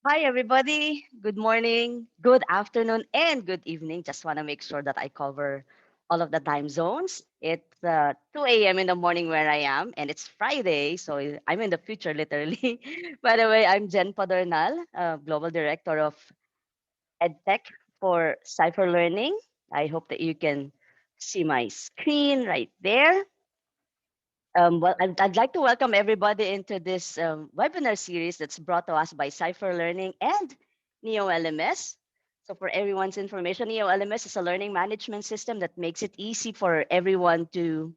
Hi, everybody. Good morning, good afternoon, and good evening. Just want to make sure that I cover all of the time zones. It's 2 a.m. in the morning where I am, and it's Friday, so I'm in the future, literally. By the way, I'm Jen Padernal, Global Director of EdTech for Cypher Learning. I hope that you can see my screen right there. I'd like to welcome everybody into this webinar series that's brought to us by Cypher Learning and NEO LMS. So for everyone's information, NEO LMS is a learning management system that makes it easy for everyone to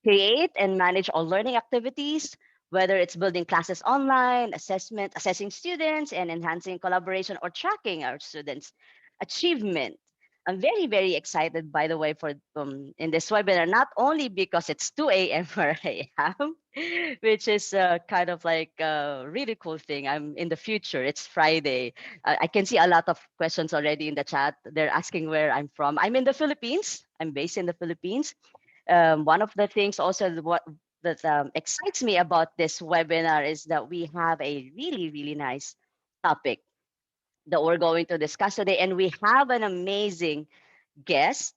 create and manage all learning activities, whether it's building classes online, assessing students, and enhancing collaboration or tracking our students' achievement. I'm very, very excited, by the way, for in this webinar, not only because it's 2 a.m. where I am, which is kind of like a really cool thing. I'm in the future. It's Friday. I can see a lot of questions already in the chat. They're asking where I'm from. I'm in the Philippines. I'm based in the Philippines. One of the things also what that excites me about this webinar is that we have a really, really nice topic that we're going to discuss today. And we have an amazing guest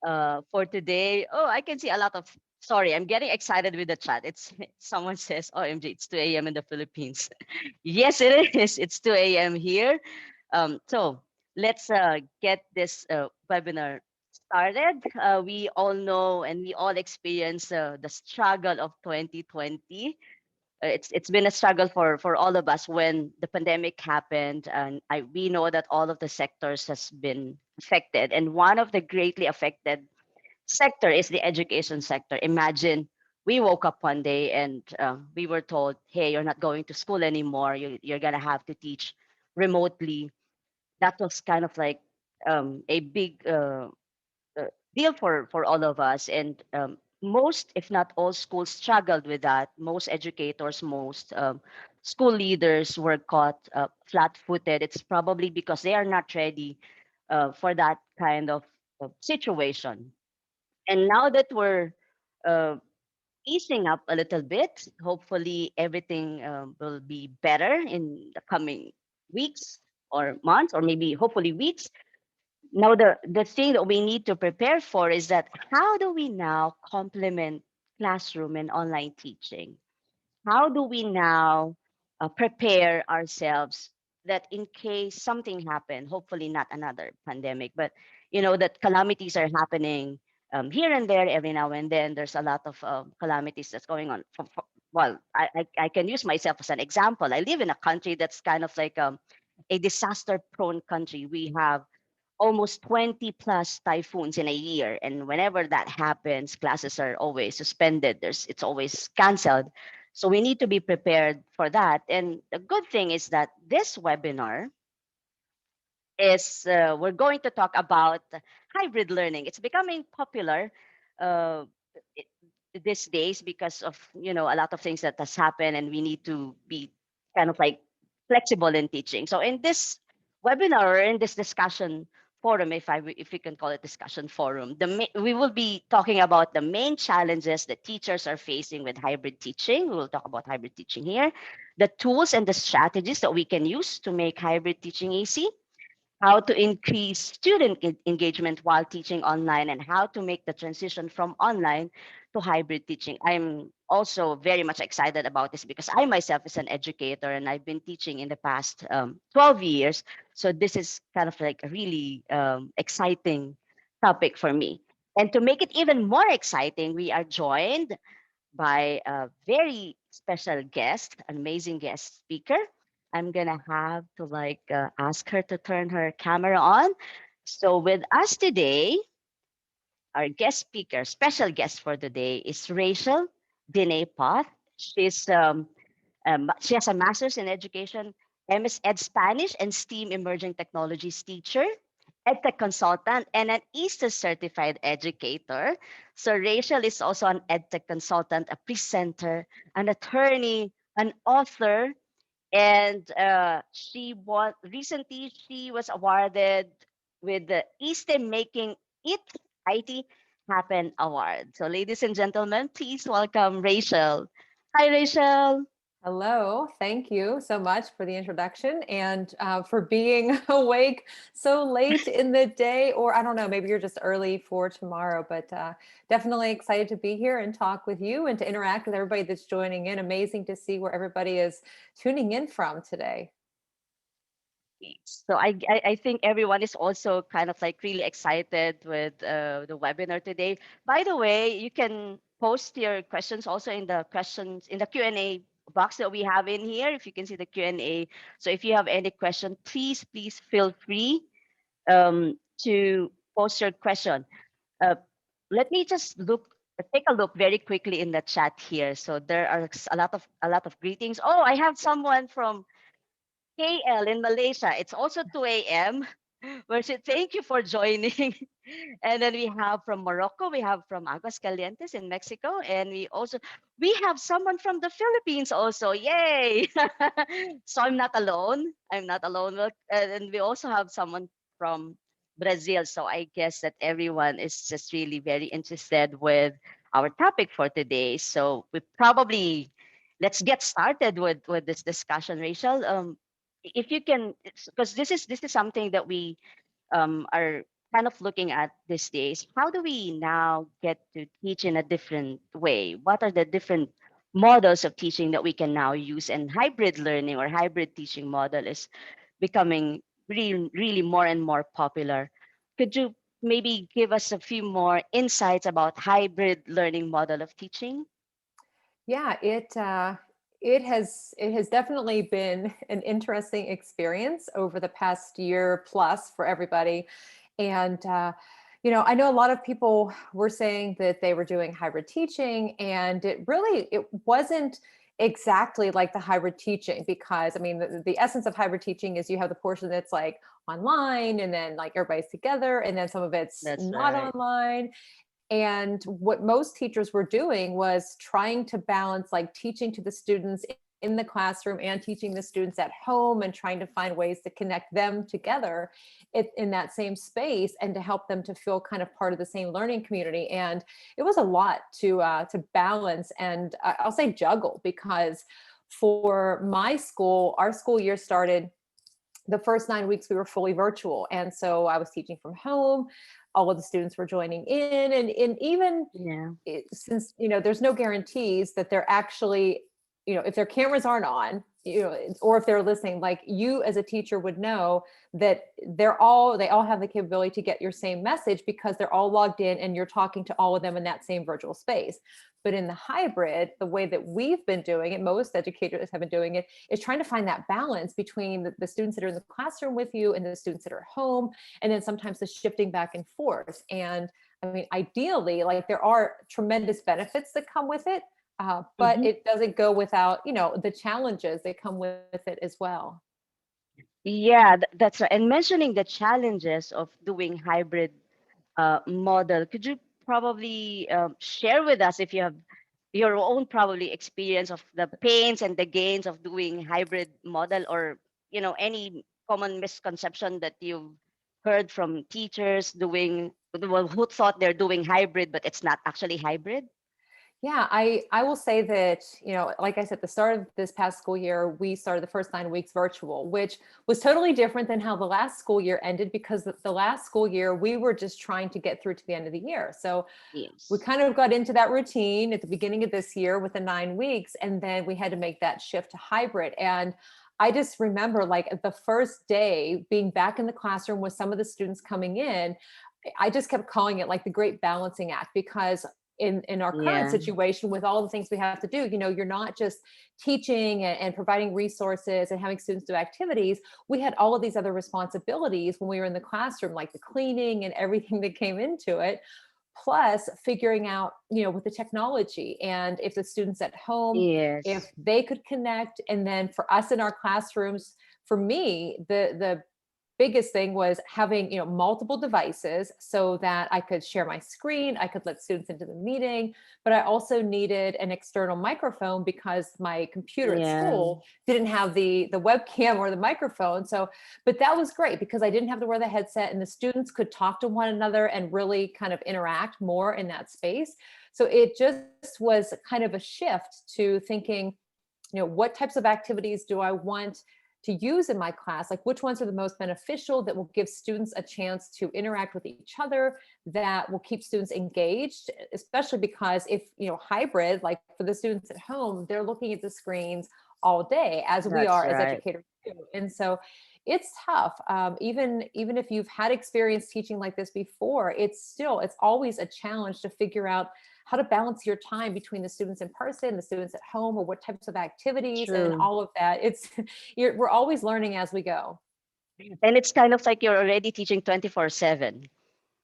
for today. Oh, I can see a lot of, sorry, I'm getting excited with the chat. It's someone says, OMG, it's 2 a.m. in the Philippines. Yes, it is. It's 2 a.m. here. So let's get this webinar started. We all know and we all experience the struggle of 2020. It's been a struggle for all of us when the pandemic happened, and we know that all of the sectors has been affected, and one of the greatly affected sector is the education sector. Imagine we woke up one day and we were told, hey, you're not going to school anymore. You're going to have to teach remotely. That was kind of like a big deal for all of us. And most, if not all, schools struggled with that. Most educators, most school leaders were caught flat-footed. It's probably because they are not ready for that kind of situation. And now that we're uh, easing up a little bit, hopefully everything will be better in the coming weeks or months, or maybe hopefully weeks. Now, the thing that we need to prepare for is that how do we now complement classroom and online teaching? How do we now prepare ourselves that in case something happened, hopefully not another pandemic, but that calamities are happening here and there every now and then. There's a lot of calamities that's going on. Well, I can use myself as an example. I live in a country that's kind of like a disaster prone country. We have almost 20 plus typhoons in a year, and whenever that happens, classes are always suspended. It's always canceled. So we need to be prepared for that. And the good thing is that this webinar is we're going to talk about hybrid learning. It's becoming popular uh, it, these days because of a lot of things that has happened, and we need to be kind of like flexible in teaching. So in this webinar or in this discussion forum, if we can call it discussion forum, we will be talking about the main challenges that teachers are facing with hybrid teaching. We will talk about hybrid teaching here, the tools and the strategies that we can use to make hybrid teaching easy, how to increase student engagement while teaching online, and how to make the transition from online to hybrid teaching. I'm also very much excited about this because I myself is an educator and I've been teaching in the past 12 years. So this is kind of like a really exciting topic for me. And to make it even more exciting, we are joined by a very special guest, an amazing guest speaker. I'm gonna have to ask her to turn her camera on. So with us today, our guest speaker, special guest for today is Rachel Dine Poth. She has a master's in education, MS Ed Spanish and STEAM Emerging Technologies teacher, EdTech consultant, and an ESTA certified educator. So Rachel is also an EdTech consultant, a presenter, an attorney, an author, and recently she was awarded with the ESTA Making It IT Happen Award. So ladies and gentlemen, please welcome Rachel. Hi, Rachel. Hello, thank you so much for the introduction and for being awake so late in the day, or I don't know, maybe you're just early for tomorrow, but definitely excited to be here and talk with you and to interact with everybody that's joining in. Amazing to see where everybody is tuning in from today. So I think everyone is also kind of like really excited with the webinar today. By the way, you can post your questions also in the questions in the Q&A box that we have in here. If you can see the Q&A. So if you have any question, please feel free to post your question. Uh, Let me just take a look very quickly in the chat here. So there are a lot of greetings. Oh, I have someone from KL in Malaysia. It's also 2 a.m. Where she thank you for joining. And then we have from Morocco, we have from Aguascalientes in Mexico, and we have someone from the Philippines also. Yay! So I'm not alone. I'm not alone. And we also have someone from Brazil. So I guess that everyone is just really very interested with our topic for today. So we probably let's get started with this discussion, Rachel. If you can, because this is something that we are kind of looking at these days. How do we now get to teach in a different way? What are the different models of teaching that we can now use? And hybrid learning or hybrid teaching model is becoming really more and more popular. Could you maybe give us a few more insights about hybrid learning model of teaching? Yeah, it has definitely been an interesting experience over the past year plus for everybody. And I know a lot of people were saying that they were doing hybrid teaching, and it wasn't exactly like the hybrid teaching, because I mean the essence of hybrid teaching is you have the portion that's like online and then like everybody's together, and then some of it's That's not right. online. And what most teachers were doing was trying to balance like teaching to the students in the classroom and teaching the students at home, and trying to find ways to connect them together in that same space, and to help them to feel kind of part of the same learning community. And it was a lot to balance, and I'll say juggle, because for my school, our school year started the first 9 weeks we were fully virtual, and so I was teaching from home. All of the students were joining in, and even Yeah. since there's no guarantees that they're actually, if their cameras aren't on, or if they're listening, like you as a teacher would know that they all have the capability to get your same message, because they're all logged in and you're talking to all of them in that same virtual space. But in the hybrid, the way that we've been doing it, most educators have been doing it, is trying to find that balance between the students that are in the classroom with you and the students that are home, and then sometimes the shifting back and forth. And I mean, ideally, like there are tremendous benefits that come with it, but Mhm. it doesn't go without, the challenges that come with it as well. Yeah, that's right. And mentioning the challenges of doing hybrid model, could you probably share with us if you have your own probably experience of the pains and the gains of doing hybrid model, or any common misconception that you've heard from teachers doing well, who thought they're doing hybrid but it's not actually hybrid? Yeah, I will say that, like I said, the start of this past school year, we started the first 9 weeks virtual, which was totally different than how the last school year ended, because the last school year we were just trying to get through to the end of the year. So we Yes. kind of got into that routine at the beginning of this year with the 9 weeks, and then we had to make that shift to hybrid. And I just remember like the first day being back in the classroom with some of the students coming in, I just kept calling it like the great balancing act, because in our current Yeah. situation, with all the things we have to do, you're not just teaching and providing resources and having students do activities. We had all of these other responsibilities when we were in the classroom, like the cleaning and everything that came into it, plus figuring out, with the technology, and if the students at home, if Yes. they could connect. And then for us in our classrooms, for me, the biggest thing was having, multiple devices, so that I could share my screen, I could let students into the meeting, but I also needed an external microphone, because my computer at Yeah. school didn't have the webcam or the microphone. So, but that was great, because I didn't have to wear the headset, and the students could talk to one another and really kind of interact more in that space. So it just was kind of a shift to thinking, what types of activities do I want to use in my class? Like, which ones are the most beneficial that will give students a chance to interact with each other, that will keep students engaged, especially because if, hybrid, like for the students at home, they're looking at the screens all day, as we That's are as right. educators too. And so it's tough. Even if you've had experience teaching like this before, it's always a challenge to figure out how to balance your time between the students in person, the students at home, or what types of activities and True. all of that. We're always learning as we go. And it's kind of like you're already teaching 24/7.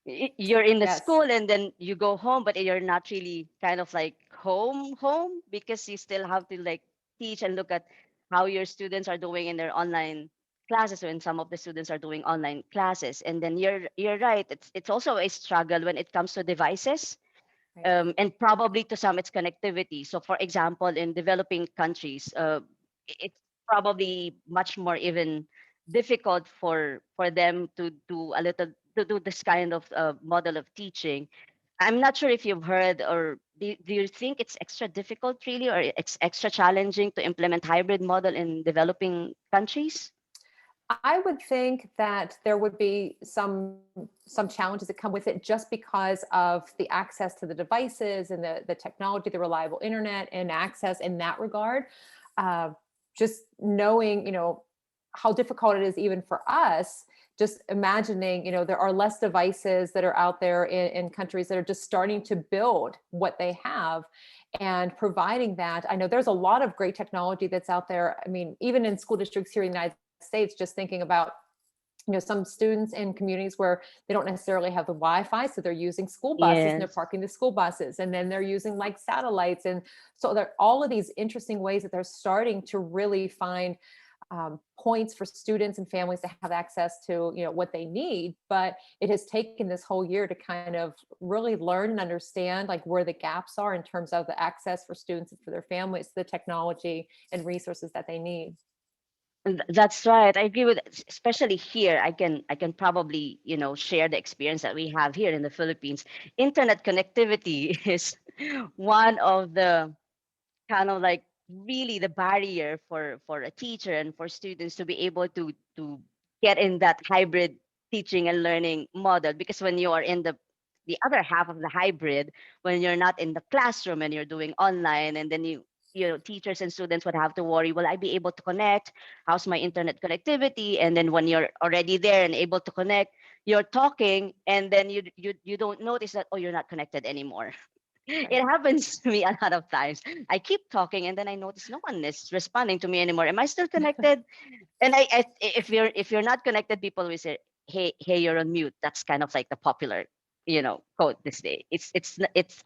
You're in the Yes, school and then you go home, but you're not really kind of like home because you still have to like teach and look at how your students are doing in their online classes when some of the students are doing online classes. And then you're right. It's also a struggle when it comes to devices, right. and probably to some it's connectivity. So for example, in developing countries, it's probably much more even difficult for them to do a little to do this kind of model of teaching. I'm not sure if you've heard, or do you think it's extra difficult really, or it's extra challenging to implement hybrid model in developing countries? I would think that there would be some challenges that come with it just because of the access to the devices and the technology, the reliable internet and access in that regard. Uh, just knowing, how difficult it is even for us, just imagining, there are less devices that are out there in countries that are just starting to build what they have and providing that. I know there's a lot of great technology that's out there. I mean, even in school districts here in the United States, just thinking about some students in communities where they don't necessarily have the Wi-Fi, so they're using school buses and they're Yes. parking the school buses, and then they're using like satellites, and so there are all of these interesting ways that they're starting to really find points for students and families to have access to what they need. But it has taken this whole year to kind of really learn and understand like where the gaps are in terms of the access for students and for their families, the technology and resources that they need. That's right. I agree with, especially here. I can probably, share the experience that we have here in the Philippines. Internet connectivity is one of the kind of like really the barrier for a teacher and for students to be able to get in that hybrid teaching and learning model, because when you are in the other half of the hybrid, when you're not in the classroom and you're doing online, and then teachers and students would have to worry, will I be able to connect, how's my internet connectivity? And then when you're already there and able to connect, you're talking, and then you don't notice that, oh, you're not connected anymore. It Right. happens to me a lot of times. I keep talking and then I notice no one is responding to me anymore. Am I still connected? And if you're not connected, people will say, hey, you're on mute. That's kind of like the popular, quote this day. It's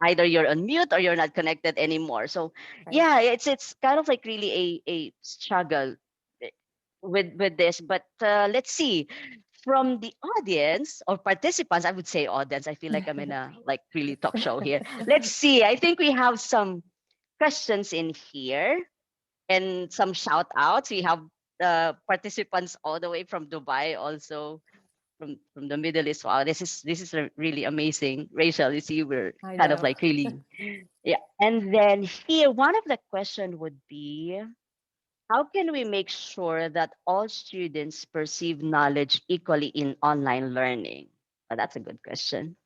either you're on mute or you're not connected anymore. So Right. yeah, it's kind of like really a struggle eh, with this. But let's see. From the audience or participants, I would say audience. I feel like I'm in a like really talk show here. Let's see. I think we have some questions in here and some shout outs. We have participants all the way from Dubai, also from the Middle East. Wow, this is really amazing. Rachel, you see, we're I kind of know. like really, yeah. And then here, one of the question would be, how can we make sure that all students perceive knowledge equally in online learning? Oh, that's a good question.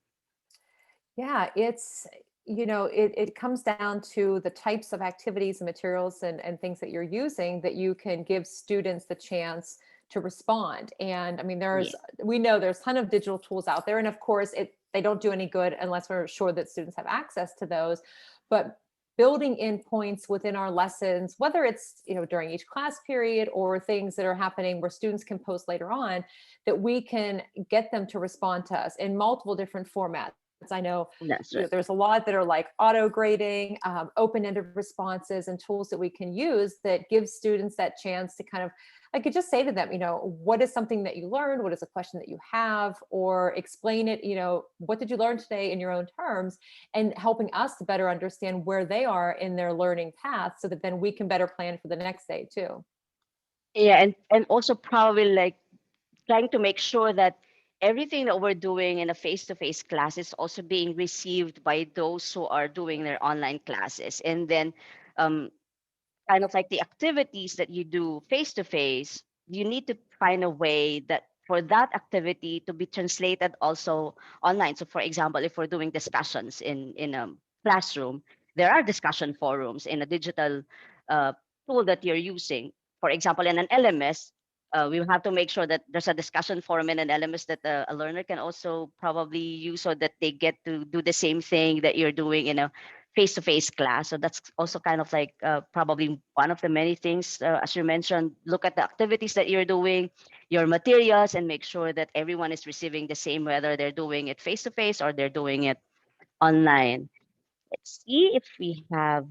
Yeah, it comes down to the types of activities and materials and things that you're using that you can give students the chance to respond. And I mean, Yeah, we know there's a ton of digital tools out there. And of course, they don't do any good unless we're sure that students have access to those. But building in points within our lessons, whether it's, during each class period or things that are happening where students can post later on, that we can get them to respond to us in multiple different formats. I know, that's right. there's a lot that are like auto grading, open-ended responses, and tools that we can use that give students that chance to kind of, I could just say to them, what is something that you learned? What is a question that you have? Or explain it, what did you learn today in your own terms? And helping us to better understand where they are in their learning path so that then we can better plan for the next day too. Yeah, and also probably like trying to make sure that everything that we're doing in a face-to-face class is also being received by those who are doing their online classes. And then um, kind of like the activities that you do face to face, you need to find a way that for that activity to be translated also online. So, for example, if we're doing discussions in a classroom, there are discussion forums in a digital uh, tool that you're using. For example, in an LMS, we have to make sure that there's a discussion forum in an LMS that a learner can also probably use so that they get to do the same thing that you're doing in a face-to-face class. So that's also kind of like probably one of the many things, as you mentioned, look at the activities that you're doing, your materials, and make sure that everyone is receiving the same, whether they're doing it face-to-face or they're doing it online. Let's see if we have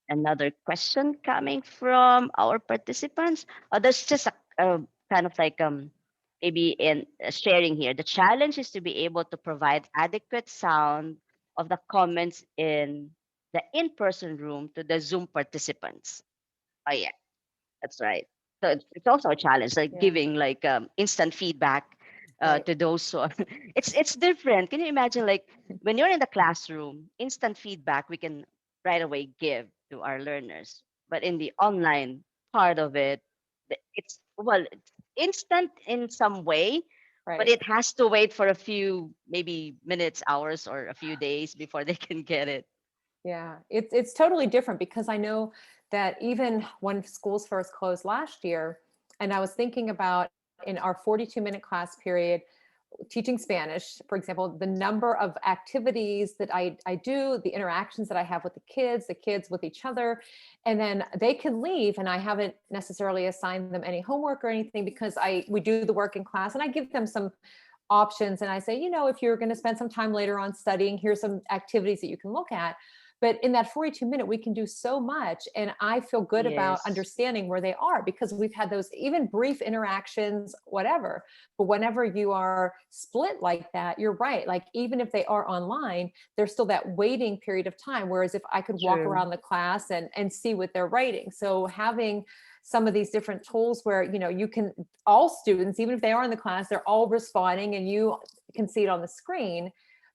another question coming from our participants. There's just a kind of like maybe in sharing here. The challenge is to be able to provide adequate sound of the comments in the in-person room to the Zoom participants. Oh yeah, that's right. So it's also a challenge, like Yeah, giving like instant feedback right. to those who are, it's different. Can you imagine like when you're in the classroom, instant feedback we can right away give to our learners, but in the online part of it, it's well, it's instant in some way, but Right. it has to wait for a few maybe minutes, hours, or a few days before they can get it. Yeah, it's totally different because I know that even when schools first closed last year, and I was thinking about in our 42-minute class period, teaching Spanish, for example, the number of activities that I do, the interactions that I have with the kids with each other, and then they can leave and I haven't necessarily assigned them any homework or anything because we do the work in class and I give them some options and I say, if you're going to spend some time later on studying, here's some activities that you can look at. But in that 42-minute, we can do so much. And I feel good about Yes, understanding where they are because we've had those even brief interactions, whatever. But whenever you are split like that, you're right. Like even if they are online, there's still that waiting period of time. Whereas if I could walk true. around the class and see what they're writing. So having some of these different tools where, you can, all students, even if they are in the class, they're all responding and you can see it on the screen,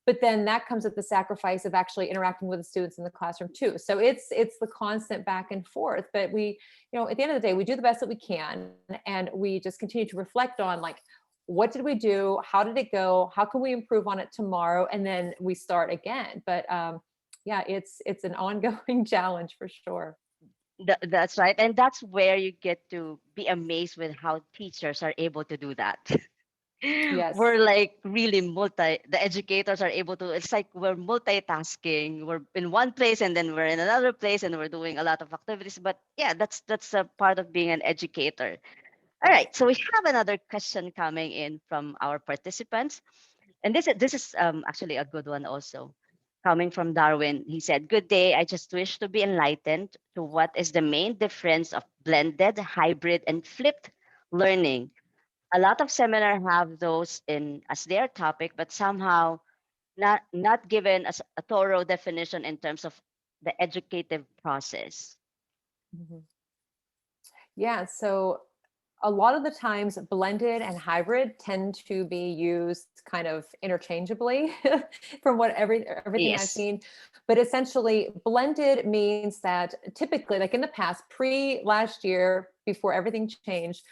but then that comes at the sacrifice of actually interacting with the students in the classroom too. So it's the constant back and forth, but we, at the end of the day, we do the best that we can and we just continue to reflect on like, what did we do, how did it go, how can we improve on it tomorrow, and then we start again. But yeah, it's an ongoing challenge for sure. That's right. And that's where you get to be amazed with how teachers are able to do that. Yes. We're like really the educators are able to, it's like we're multitasking. We're in one place and then we're in another place and we're doing a lot of activities. But yeah, that's a part of being an educator. All Right. right. So we have another question coming in from our participants. And this is actually a good one also. Coming from Darwin, he said, "Good day. I just wish to be enlightened to what is the main difference of blended, hybrid, and flipped learning. A lot of seminar have those in as their topic, but somehow not given as a thorough definition in terms of the educative process." Mhm. Yeah, so a lot of the times blended and hybrid tend to be used kind of interchangeably from everything I've Yes. seen. But essentially blended means that typically like in the past, pre last year, before everything changed,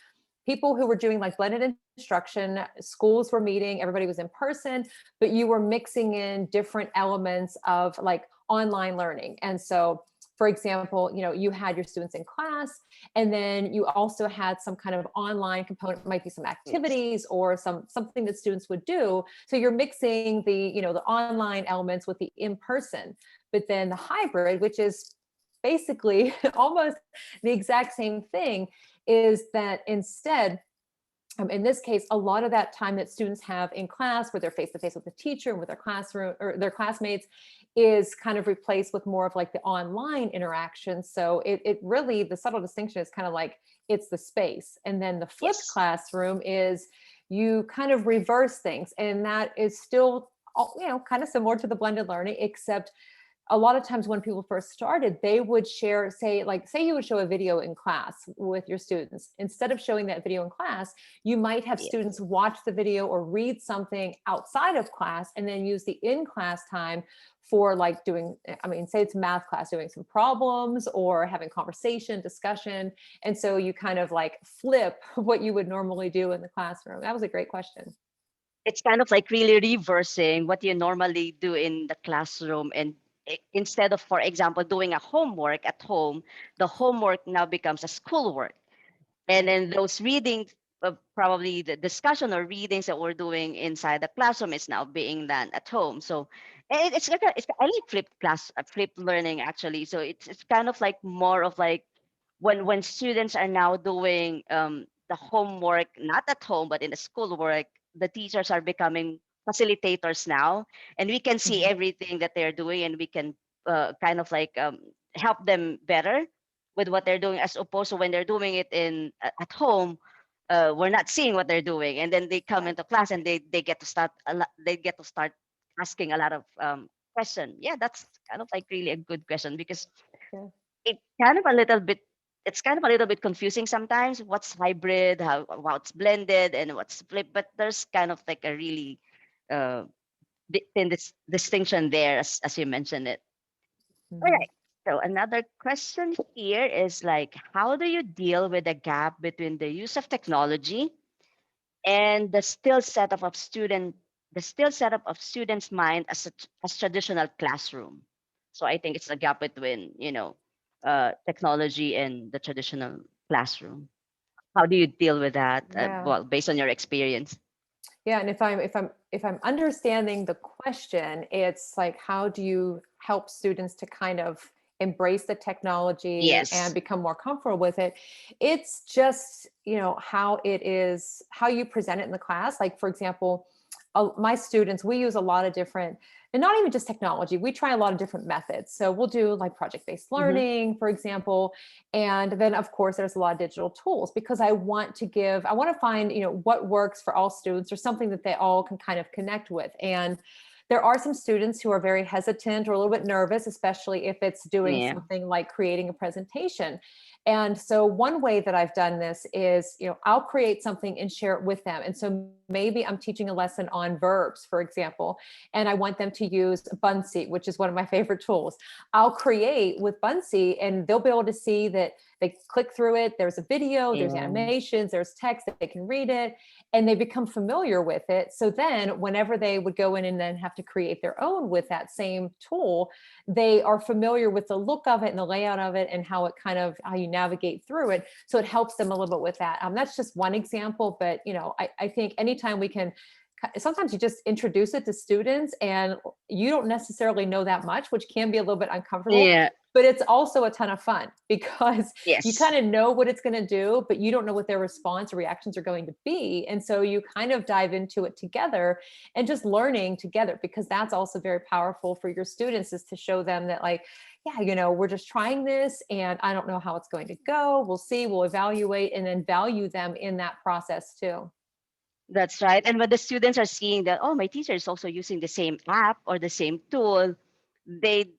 people who were doing like blended instruction, schools were meeting, everybody was in person, but you were mixing in different elements of like online learning. And so for example, you had your students in class, and then you also had some kind of online component, might be some Yes. activities or something that students would do. So you're mixing the online elements with the in-person. But then the hybrid, which is basically almost the exact same thing, is that instead, in this case, a lot of that time that students have in class where they're face to face with the teacher and with their classroom or their classmates is kind of replaced with more of like the online interaction. So it really, the subtle distinction is kind of like it's the space. And then the flipped Yes. classroom is you kind of reverse things. And that is still, kind of similar to the blended learning, except a lot of times when people first started, they would share, say you would show a video in class with your students. Instead of showing that video in class, you might have Yeah. students watch the video or read something outside of class and then use the in-class time for like doing, I mean, say it's math class, doing some problems or having conversation, discussion. And so you kind of like flip what you would normally do in the classroom. That was a great question. It's kind of like really reversing what you normally do in the classroom, and instead of, for example, doing a homework at home, the homework now becomes a schoolwork. And Right. then those readings, probably the discussion or readings that we're doing inside the classroom is now being done at home. So it's like I like flipped class, flipped learning actually. So it's kind of like more of like when students are now doing the homework not at home but in the schoolwork, the teachers are becoming facilitators now, and we can see Mhm. everything that they're doing, and we can kind of like help them better with what they're doing, as opposed to when they're doing it at home. We're not seeing what they're doing, and then they come Right. into class and they get to start they get to start asking a lot of question. Yeah, that's kind of like really a good question, because Yeah. it kind of a little bit it's kind of a little bit confusing sometimes, what's hybrid, how what's blended and what's flipped, but there's kind of like a really uh thin distinction there, as you mentioned it. All Mhm. right. So another question here is like, how do you deal with the gap between the use of technology and the still setup of students' mind as traditional classroom? So I think it's a gap between, technology and the traditional classroom. How do you deal with that? Yeah. Well, based on your experience. Yeah, and if I'm understanding the question, it's like how do you help students to kind of embrace the technology and Yes. become more comfortable with it? It's just, how it is, how you present it in the class. Like for example, my students, we use a lot of different, and not even just technology, we try a lot of different methods. So we'll do like project-based Mm-hmm. learning, for example, and then of course there's a lot of digital tools because I want to find, what works for all students or something that they all can kind of connect with. And there are some students who are very hesitant or a little bit nervous, especially if it's doing Yeah. something like creating a presentation. And so one way that I've done this is, I'll create something and share it with them. And so maybe I'm teaching a lesson on verbs, for example, and I want them to use Bunsy, which is one of my favorite tools. I'll create with Bunsy and they'll be able to see that they click through it. There's a video, there's Yeah. animations, there's text that they can read it, and they become familiar with it. So then whenever they would go in and then have to create their own with that same tool, they are familiar with the look of it and the layout of it and how it kind of, how you navigate through it. So it helps them a little bit with that. That's just one example, but I think anytime we can, sometimes you just introduce it to students and you don't necessarily know that much, which can be a little bit uncomfortable, Yeah. but it's also a ton of fun because you Yes. kind of know what it's going to do, but you don't know what their response or reactions are going to be. And so you kind of dive into it together and just learning together, because that's also very powerful for your students, is to show them that like, yeah, we're just trying this and I don't know how it's going to go. We'll see, we'll evaluate, and then value them in that process too. That's right. And when the students are seeing that, oh, my teacher is also using the same app or the same tool, they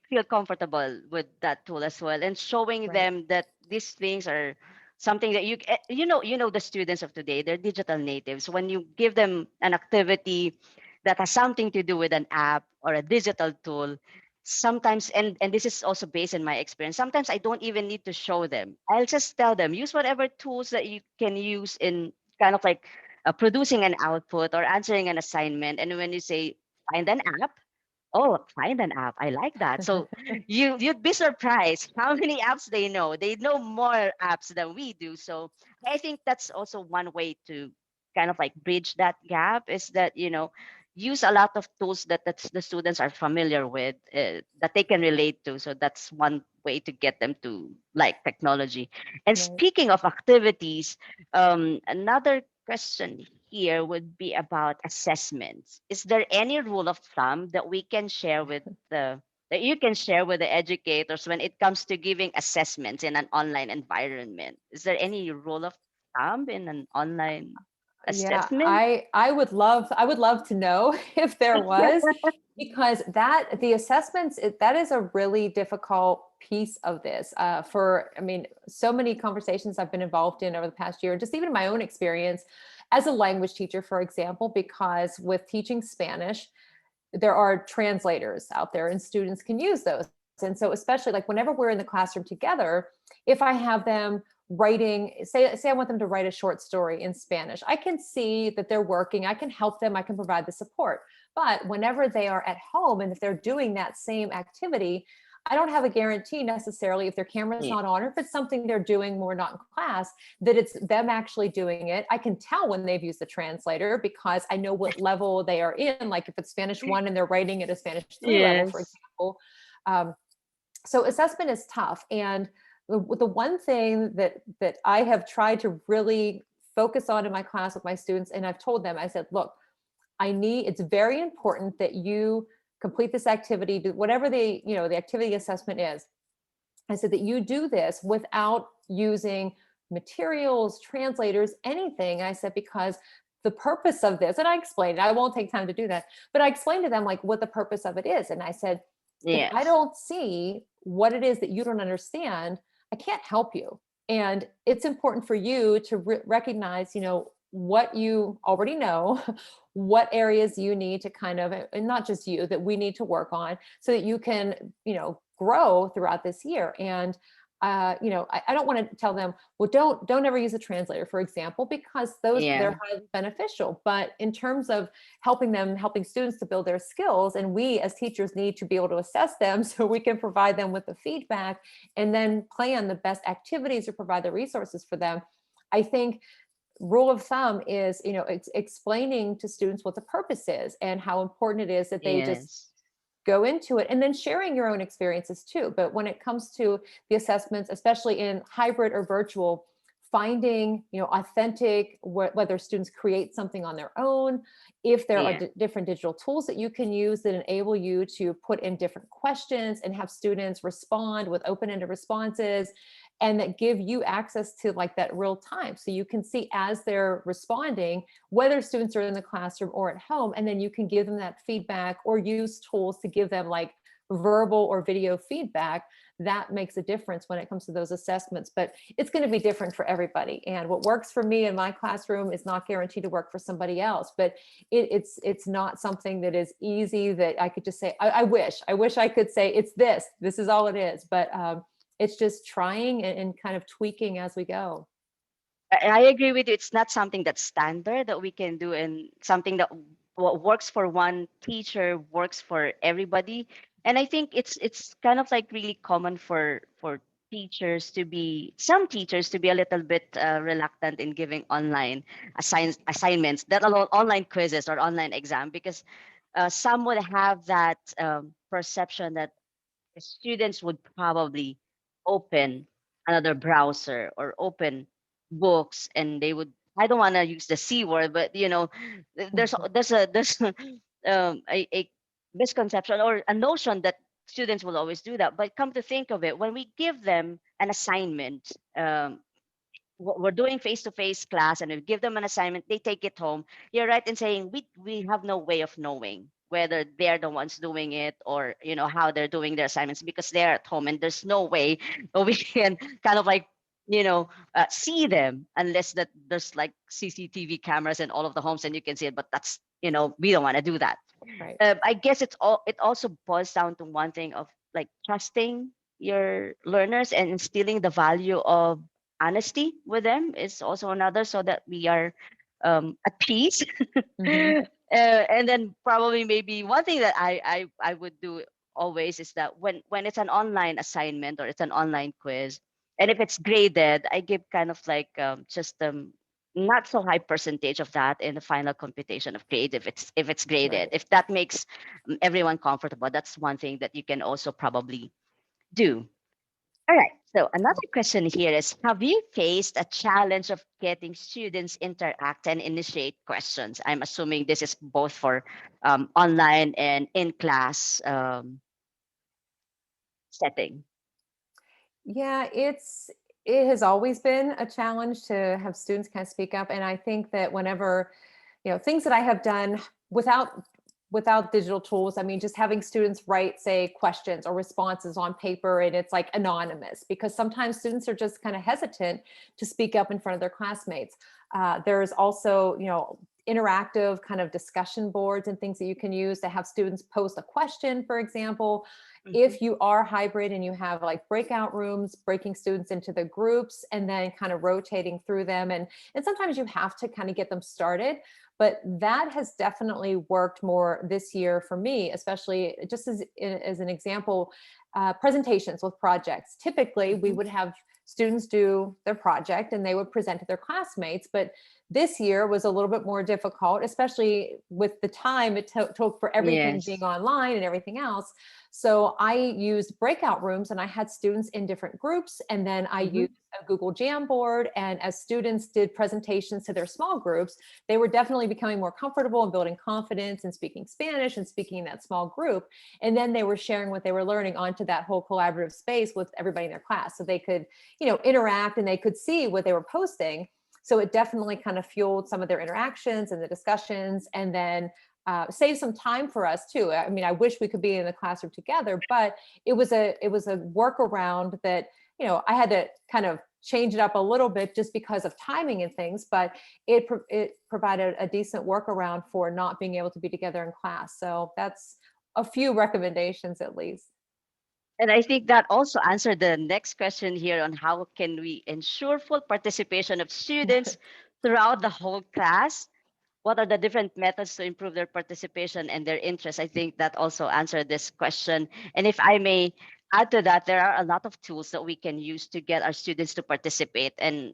feel comfortable with that tool as well. And showing Right. them that these things are something that the students of today, they're digital natives. When you give them an activity that has something to do with an app or a digital tool, sometimes, and this is also based on my experience, sometimes I don't even need to show them. I'll just tell them, use whatever tools that you can use in kind of like producing an output or answering an assignment. And when you say find an app, oh, find an app, I like that. So you'd be surprised how many apps they know. They know more apps than we do. So I think that's also one way to kind of like bridge that gap, is that use a lot of tools that the students are familiar with, that they can relate to. So that's one way to get them to like technology. And Right. speaking of activities, another question here would be about assessments. Is there any rule of thumb that we can share with the that you can share with the educators when it comes to giving assessments in an online environment? Is there any rule of thumb in an online? Yeah, assessment? I would love to know if there was, because that the assessments that is a really difficult piece of this. For I mean, so many conversations I've been involved in over the past year, just even my own experience as a language teacher, for example, because with teaching Spanish, there are translators out there and students can use those. And so especially like whenever we're in the classroom together, if I have them writing, say I want them to write a short story in Spanish, I can see that they're working, I can help them, I can provide the support. But whenever they are at home and if they're doing that same activity, I don't have a guarantee necessarily if their camera's Yeah. not on or if it's something they're doing when we're not in class, that it's them actually doing it. I can tell when they've used the translator because I know what level they are in. Like if it's Spanish 1 and they're writing at a Spanish 3 level, for Yes. example. Um, so assessment is tough. And the one thing that I have tried to really focus on in my class with my students, and I've told them, I said, look, it's very important that you complete this activity, do whatever the activity assessment is. I said that you do this without using materials, translators, anything. I said, because the purpose of this, and I explained, I won't take time to do that, but I explained to them like what the purpose of it is. And I said, if I Yes. don't see what it is that you don't understand, I can't help you. And it's important for you to recognize, what you already know, what areas you need to kind of, and not just you, that we need to work on so that you can, grow throughout this year. And I don't want to tell them, well, don't ever use a translator, for example, because Yeah. they're highly beneficial. But in terms of helping students to build their skills, and we as teachers need to be able to assess them so we can provide them with the feedback and then plan the best activities or provide the resources for them. I think rule of thumb is, it's explaining to students what the purpose is and how important it is that they just Yes. go into it, and then sharing your own experiences too. But when it comes to the assessments, especially in hybrid or virtual, finding authentic, whether students create something on their own, if there are Yeah. different digital tools that you can use that enable you to put in different questions and have students respond with open-ended responses, and that give you access to like that real time, so you can see as they're responding whether students are in the classroom or at home, and then you can give them that feedback or use tools to give them like verbal or video feedback. That makes a difference when it comes to those assessments. But it's going to be different for everybody, and what works for me in my classroom is not guaranteed to work for somebody else. But it's not something that is easy that I could just say, I wish I could say it's this is all it is. But it's just trying and kind of tweaking as we go. I agree with you. It's not something that's standard that we can do, and something that what works for one teacher works for everybody. And I think it's kind of like really common for some teachers to be a little bit reluctant in giving online assignments, that alone online quizzes or online exam, because some would have that perception that students would probably open another browser or open books, and they would, I don't want to use the c word, but there's a misconception or a notion that students will always do that. But come to think of it, when we give them an assignment, we're doing face-to-face class and we give them an assignment, they take it home. You're right in saying we have no way of knowing whether they're the ones doing it, or how they're doing their assignments, because they're at home and there's no way we can kind of like see them, unless that there's like CCTV cameras in all of the homes and you can see it. But that's, we don't want to do that. Right. I guess it also boils down to one thing of like trusting your learners and instilling the value of honesty with them is also another, so that we are at peace. Hmm. And then probably maybe one thing that I would do always is that when it's an online assignment or it's an online quiz, and if it's graded, I give kind of like just not so high percentage of that in the final computation of grade, if it's graded, Right. if that makes everyone comfortable. That's one thing that you can also probably do. All right. So another question here is, have you faced a challenge of getting students interact and initiate questions? I'm assuming this is both for online and in class setting. Yeah, It has always been a challenge to have students kind of speak up. And I think that whenever, things that I have done without digital tools, I mean, just having students write, say, questions or responses on paper, and it's like anonymous, because sometimes students are just kind of hesitant to speak up in front of their classmates. There's also, interactive kind of discussion boards and things that you can use to have students post a question, for example. Mhm. If you are hybrid and you have like breakout rooms, breaking students into the groups and then kind of rotating through them. And sometimes you have to kind of get them started. But that has definitely worked more this year for me, especially just as an example, presentations with projects. Typically, we Mhm. would have students do their project and they would present to their classmates. But this year was a little bit more difficult, especially with the time it took for everything being Yes. online and everything else. So I used breakout rooms and I had students in different groups. And then I Mhm. used a Google Jamboard. And as students did presentations to their small groups, they were definitely becoming more comfortable and building confidence and speaking Spanish and speaking in that small group. And then they were sharing what they were learning onto that whole collaborative space with everybody in their class. So they could, interact and they could see what they were posting. So it definitely kind of fueled some of their interactions and the discussions, and then save some time for us too. I mean, I wish we could be in the classroom together, but it was a workaround that I had to kind of change it up a little bit just because of timing and things, but it provided a decent workaround for not being able to be together in class. So that's a few recommendations at least. And I think that also answered the next question here on how can we ensure full participation of students throughout the whole class. What are the different methods to improve their participation and their interest? I think that also answered this question. And if I may add to that, there are a lot of tools that we can use to get our students to participate. And,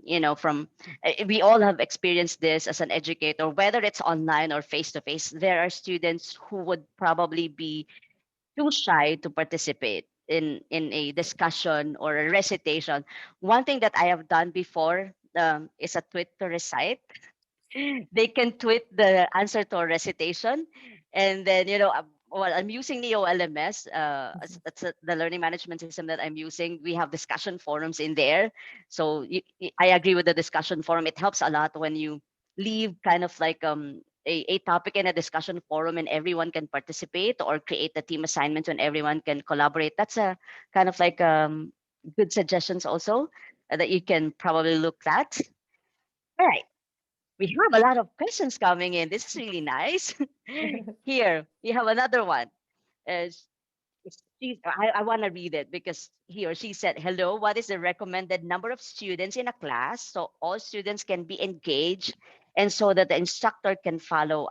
we all have experienced this as an educator, whether it's online or face to face, there are students who would probably be too shy to participate in a discussion or a recitation. One thing that I have done before is a tweet to recite. They can tweet the answer to a recitation, and then well, I'm using NEO LMS. That's the learning management system that I'm using. We have discussion forums in there, so I agree with the discussion forum. It helps a lot when you leave kind of like a topic in a discussion forum and everyone can participate, or create the team assignments when everyone can collaborate. That's a kind of like good suggestions also that you can probably look at. All right, we have a lot of questions coming in. This is really nice. Here, we have another one. Uh, I want to read it because he or she said, hello, what is the recommended number of students in a class so all students can be engaged and so that the instructor can follow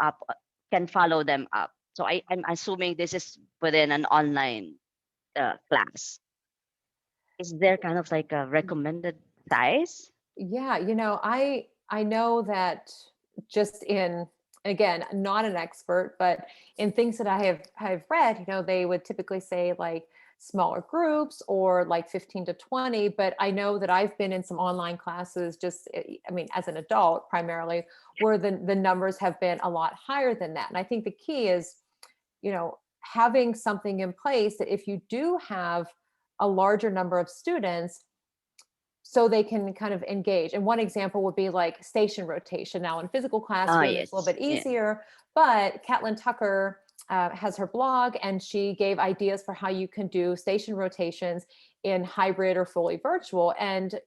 them up? So I'm assuming this is within an online class. Is there kind of like a recommended size? Yeah, I know that just in, again, not an expert, but in things that I have read, they would typically say like smaller groups or like 15 to 20, but I know that I've been in some online classes just I mean as an adult primarily, where the numbers have been a lot higher than that. And I think the key is, having something in place that if you do have a larger number of students, so they can kind of engage. And one example would be like station rotation. Now in physical Ah, classroom, it's a little yes. bit Yeah. easier, but Catlin Tucker has her blog and she gave ideas for how you can do station rotations in hybrid or fully virtual. And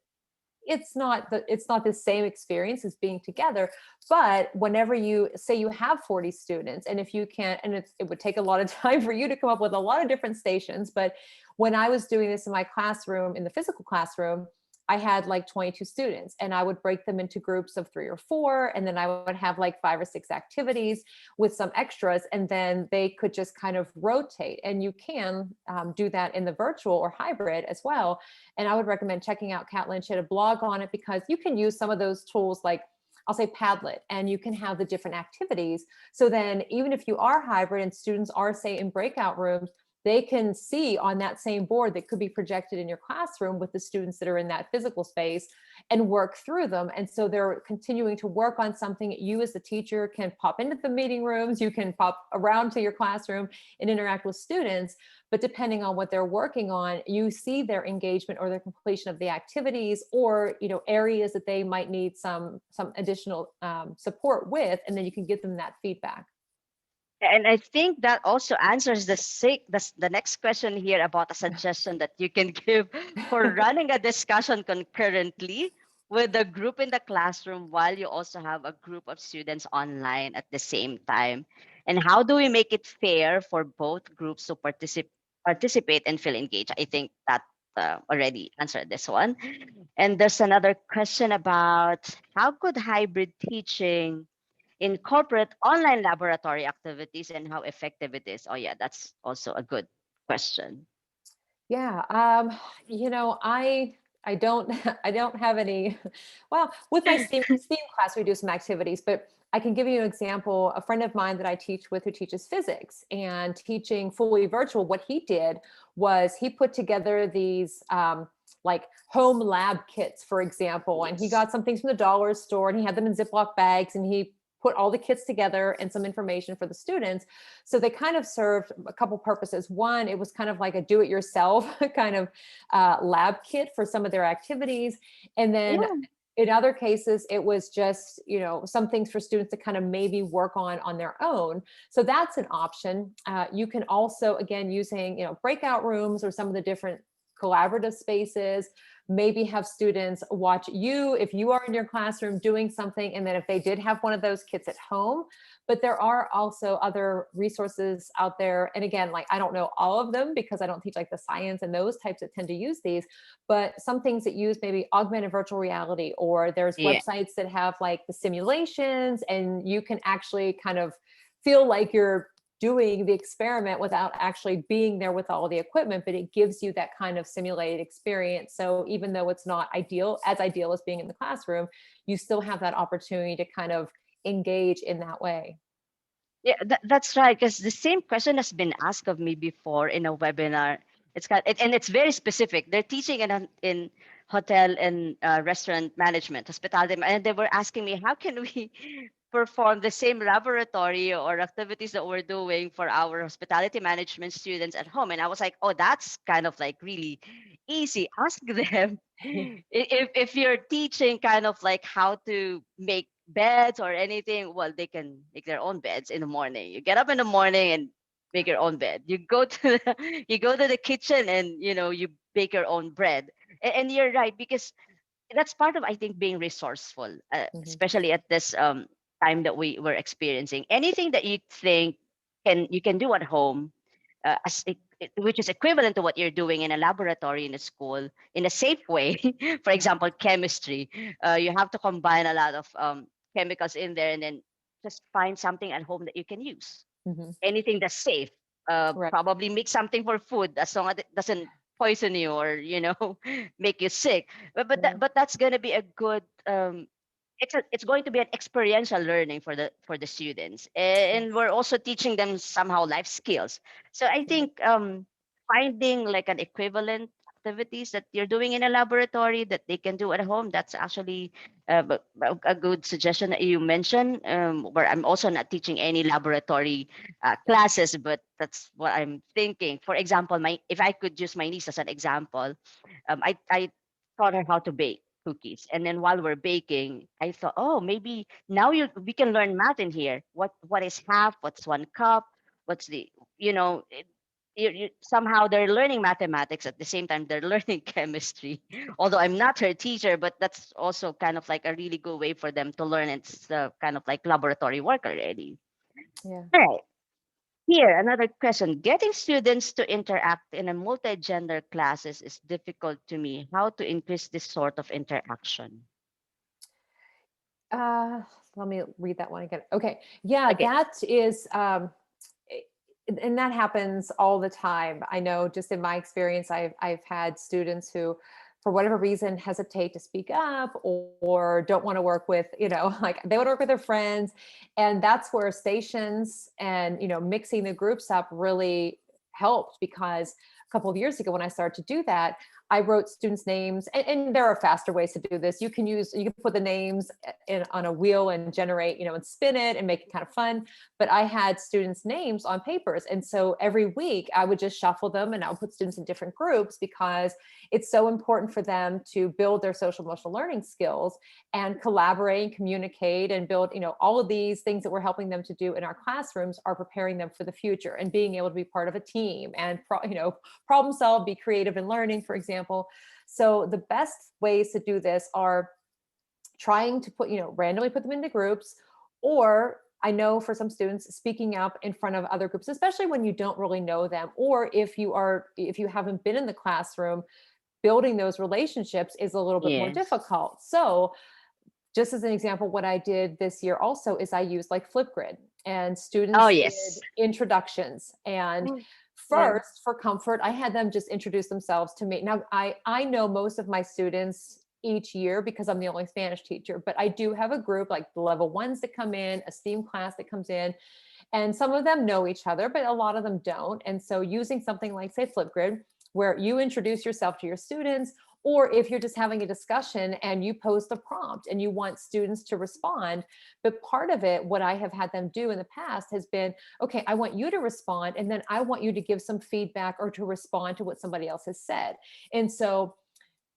it's not the same experience as being together, but whenever you say you have 40 students, and if you can, and it would take a lot of time for you to come up with a lot of different stations, but when I was doing this in my classroom, in the physical classroom, I had like 22 students and I would break them into groups of 3 or 4, and then I would have like 5 or 6 activities with some extras, and then they could just kind of rotate. And you can do that in the virtual or hybrid as well. And I would recommend checking out Catlin. She had a blog on it because you can use some of those tools like, I'll say Padlet, and you can have the different activities. So then even if you are hybrid and students are, say, in breakout rooms, they can see on that same board that could be projected in your classroom with the students that are in that physical space and work through them. And so they're continuing to work on something. You as the teacher can pop into the meeting rooms, you can pop around to your classroom and interact with students. But depending on what they're working on, you see their engagement or their completion of the activities, or areas that they might need some additional support with, and then you can give them that feedback. And I think that also answers the next question here about a suggestion that you can give for running a discussion concurrently with the group in the classroom while you also have a group of students online at the same time. And how do we make it fair for both groups to participate and feel engaged? I think that already answered this one. And there's another question about how could hybrid teaching incorporate online laboratory activities and how effective it is? Oh yeah, that's also a good question. Yeah, I don't I don't have any. Well, with my STEAM class, we do some activities, but I can give you an example. A friend of mine that I teach with, who teaches physics and teaching fully virtual, what he did was he put together these like home lab kits, for example, and he Yes. got some things from the dollar store and he had them in Ziploc bags, and he put all the kits together and some information for the students. So they kind of served a couple purposes. One, it was kind of like a do-it-yourself kind of lab kit for some of their activities. And then Yeah. in other cases, it was just, some things for students to kind of maybe work on their own. So that's an option. You can also, again, using, breakout rooms or some of the different collaborative spaces, maybe have students watch you if you are in your classroom doing something, and then if they did have one of those kits at home. But there are also other resources out there, and again, like, I don't know all of them because I don't teach like the science and those types that tend to use these, but some things that use maybe augmented virtual reality, or there's Yeah. websites that have like the simulations, and you can actually kind of feel like you're doing the experiment without actually being there with all the equipment, but it gives you that kind of simulated experience. So even though it's not ideal as being in the classroom, you still have that opportunity to kind of engage in that way. Yeah, that's right. Because the same question has been asked of me before in a webinar. And it's very specific. They're teaching in hotel and restaurant management, hospitality, and they were asking me, how can we perform the same laboratory or activities that we're doing for our hospitality management students at home? And I was like, oh, that's kind of like really easy. Ask them if you're teaching kind of like how to make beds or anything. Well, they can make their own beds in the morning. You get up in the morning and make your own bed. You go to you go to the kitchen and you bake your own bread. And you're right, because that's part of, I think, being resourceful, Mhm. especially at this time that we were experiencing. Anything that you think you can do at home, which is equivalent to what you're doing in a laboratory in a school in a safe way. For example, chemistry, you have to combine a lot of chemicals in there, and then just find something at home that you can use. Mhm. Anything that's safe. Right. Probably make something for food, as long as it doesn't poison you or make you sick. Right. But that's going to be a good it's going to be an experiential learning for the students, and we're also teaching them somehow life skills. So I Right. think finding like an equivalent activities that you're doing in a laboratory that they can do at home, that's actually a good suggestion that you mentioned, where I'm also not teaching any laboratory classes, but that's what I'm thinking. For example, my if I could use my niece as an example, I taught her how to bake cookies. And then while we're baking, I thought, oh, maybe now we can learn math in here. What is half? What's 1 cup? What's the you know it, somehow they're learning mathematics at the same time they're learning chemistry. Although I'm not her teacher, but that's also kind of like a really good way for them to learn. It's kind of like laboratory work already. Yeah. All right. Here, another question. Getting students to interact in a multi-gender classes is difficult to me. How to increase this sort of interaction? Uh, Let me read that one again. Okay. Yeah, Okay. that is, and that happens all the time. I know, just in my experience, I've had students who, for whatever reason, hesitate to speak up, or don't want to work with, like, they want to work with their friends. And that's where stations and, mixing the groups up really helped, because a couple of years ago when I started to do that, I wrote students' names, and there are faster ways to do this. You can put the names on a wheel and generate, and spin it and make it kind of fun. But I had students' names on papers. And so every week I would just shuffle them and I would put students in different groups, because it's so important for them to build their social emotional learning skills and collaborate and communicate and build, all of these things that we're helping them to do in our classrooms are preparing them for the future and being able to be part of a team and, problem solve, be creative in learning, for example. So the best ways to do this are trying to randomly put them into groups, or I know for some students, speaking up in front of other groups, especially when you don't really know them, or if you haven't been in the classroom, building those relationships is a little bit more Yes. difficult. So just as an example, what I did this year also is I used like Flipgrid, and Oh, students did yes. introductions. And Yeah. first, for comfort, I had them just introduce themselves to me. Now, I know most of my students each year because I'm the only Spanish teacher, but I do have a group like the level ones that come in, a STEAM class that comes in, and some of them know each other, but a lot of them don't. And so using something like, say, Flipgrid, where you introduce yourself to your students, or if you're just having a discussion and you post a prompt and you want students to respond. But part of it, what I have had them do in the past has been, okay, I want you to respond, and then I want you to give some feedback or to respond to what somebody else has said. And so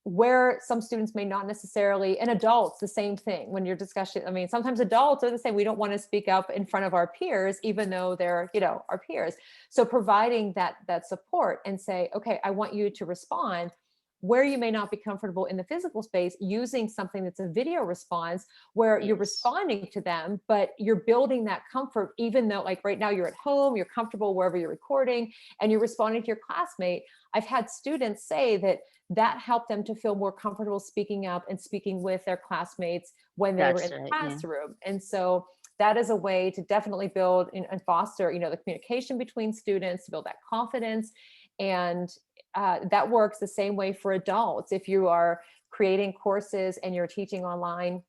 where some students may not necessarily, and adults, the same thing when you're discussing. I mean, sometimes adults are the same. We don't want to speak up in front of our peers, even though they're, our peers. So providing that support and say, okay, I want you to respond where you may not be comfortable in the physical space, using something that's a video response where you're Yes. responding to them, but you're building that comfort, even though like right now you're at home, you're comfortable wherever you're recording, and you're responding to your classmate. I've had students say that helped them to feel more comfortable speaking up and speaking with their classmates when they were in That's the right. Yeah. classroom. And so that is a way to definitely build and foster, the communication between students, to build that confidence. And that works the same way for adults. If you are creating courses and you're teaching online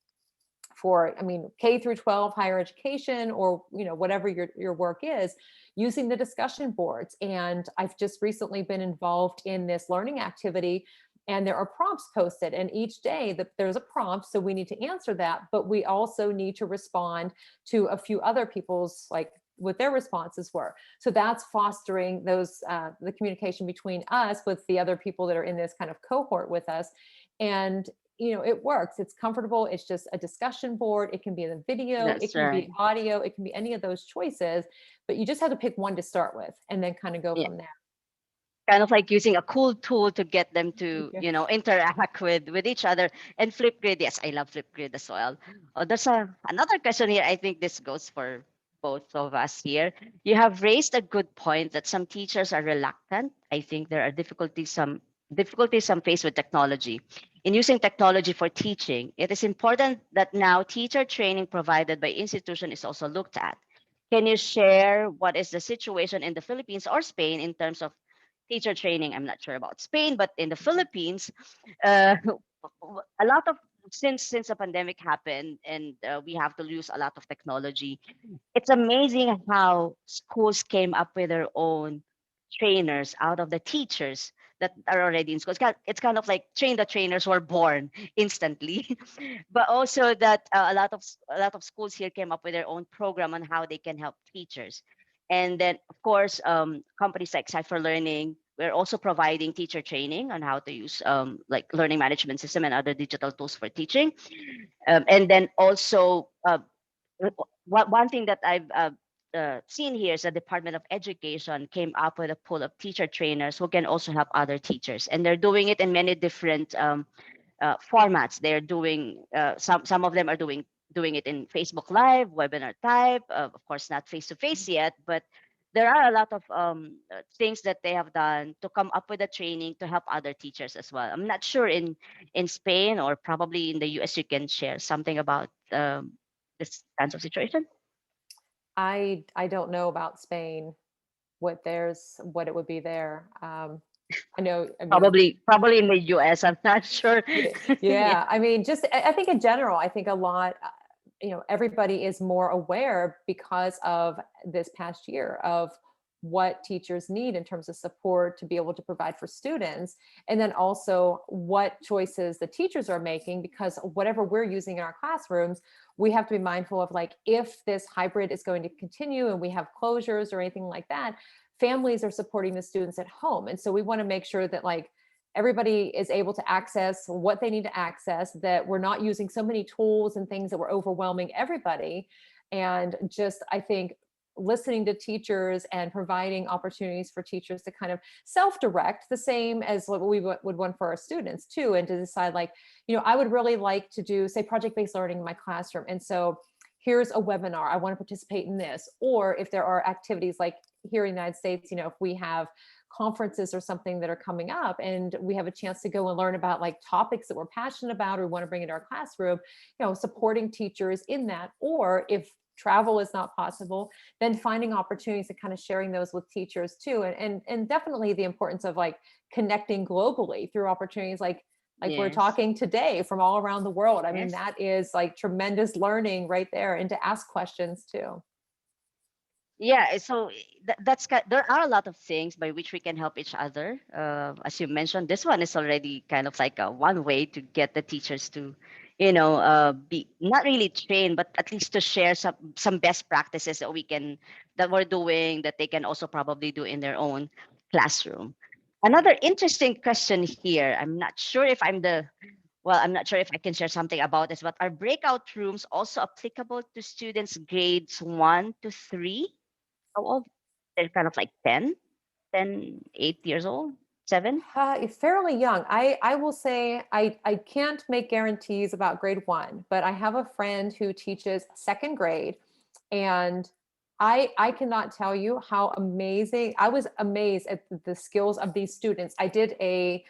for, K through 12 higher education, or whatever your work is, using the discussion boards. And I've just recently been involved in this learning activity, and there are prompts posted, and each day there's a prompt, so we need to answer that, but we also need to respond to a few other people's, like, what their responses were. So that's fostering those the communication between us with the other people that are in this kind of cohort with us. And it works. It's comfortable. It's just a discussion board. It can be the video, it That's can be right. audio, it can be any of those choices, but you just have to pick one to start with and then kind of go Yeah. from there. Kind of like using a cool tool to get them to, Yeah. interact with each other. And Flipgrid, yes, I love Flipgrid as well. Oh, there's another question here. I think this goes for both of us here. You have raised a good point that some teachers are reluctant. I think there are difficulties some face with technology. In using technology for teaching, it is important that now teacher training provided by institution is also looked at. Can you share what is the situation in the Philippines or Spain in terms of teacher training? I'm not sure about Spain, but in the Philippines, uh, a lot of since the pandemic happened and we have to use a lot of technology, it's amazing how schools came up with their own trainers out of the teachers that are already in school. It's kind of like train the trainers were born instantly, but also that a lot of schools here came up with their own program on how they can help teachers. And then of course, companies like Cypher Learning, we're also providing teacher training on how to use like learning management system and other digital tools for teaching. And then also one thing that I've seen here is the Department of Education came up with a pool of teacher trainers who can also help other teachers, and they're doing it in many different formats. They're doing some of them are doing it in Facebook Live, webinar type. Of course, not face to face yet, but there are a lot of things that they have done to come up with a training to help other teachers as well. I'm not sure in Spain or probably in the US. You can share something about this kinds of situation. I don't know about Spain, what it would be there. I know, Probably in the US. I'm not sure. yeah, Yeah. yeah. Just I think in general, I think a lot, everybody is more aware because of this past year of what teachers need in terms of support to be able to provide for students, and then also what choices the teachers are making, because whatever we're using in our classrooms, we have to be mindful of, like, if this hybrid is going to continue and we have closures or anything like that, families are supporting the students at home. And so we want to make sure that, like, everybody is able to access what they need to access, that we're not using so many tools and things that we're overwhelming everybody. And just, I think, listening to teachers and providing opportunities for teachers to kind of self-direct, the same as what we would want for our students too, and to decide, like, I would really like to do, say, project-based learning in my classroom, and so here's a webinar, I want to participate in this. Or if there are activities, like here in the United States, if we have conferences or something that are coming up and we have a chance to go and learn about, like, topics that we're passionate about or want to bring into our classroom, supporting teachers in that. Or if travel is not possible, then finding opportunities and kind of sharing those with teachers too. And definitely the importance of, like, connecting globally through opportunities like we're Yes. talking today from all around the world. I mean, Yes. that is like tremendous learning right there, and to ask questions too. Yeah, so there are a lot of things by which we can help each other. As you mentioned, this one is already kind of like a one way to get the teachers to, be not really trained, but at least to share some best practices that we're doing, that they can also probably do in their own classroom. Another interesting question here. I'm not sure if I can share something about this, but are breakout rooms also applicable to students grades 1 to 3? How old? They're kind of like 8 years old, 7. Fairly young. I will say I can't make guarantees about grade one, but I have a friend who teaches second grade, and I cannot tell you how amazing. I was amazed at the skills of these students. I did it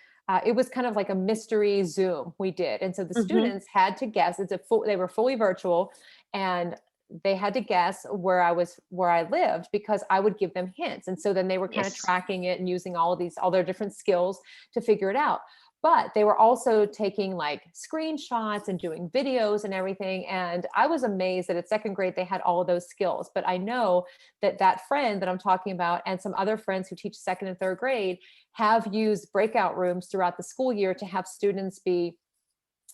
was kind of like a mystery Zoom we did, and so the Mm-hmm. students had to guess. They were fully virtual, and they had to guess where I lived, because I would give them hints. And so then they were kind of Yes, tracking it and using all their different skills to figure it out. But they were also taking, like, screenshots and doing videos and everything. And I was amazed that at second grade they had all of those skills. But I know that friend that I'm talking about and some other friends who teach second and third grade have used breakout rooms throughout the school year to have students be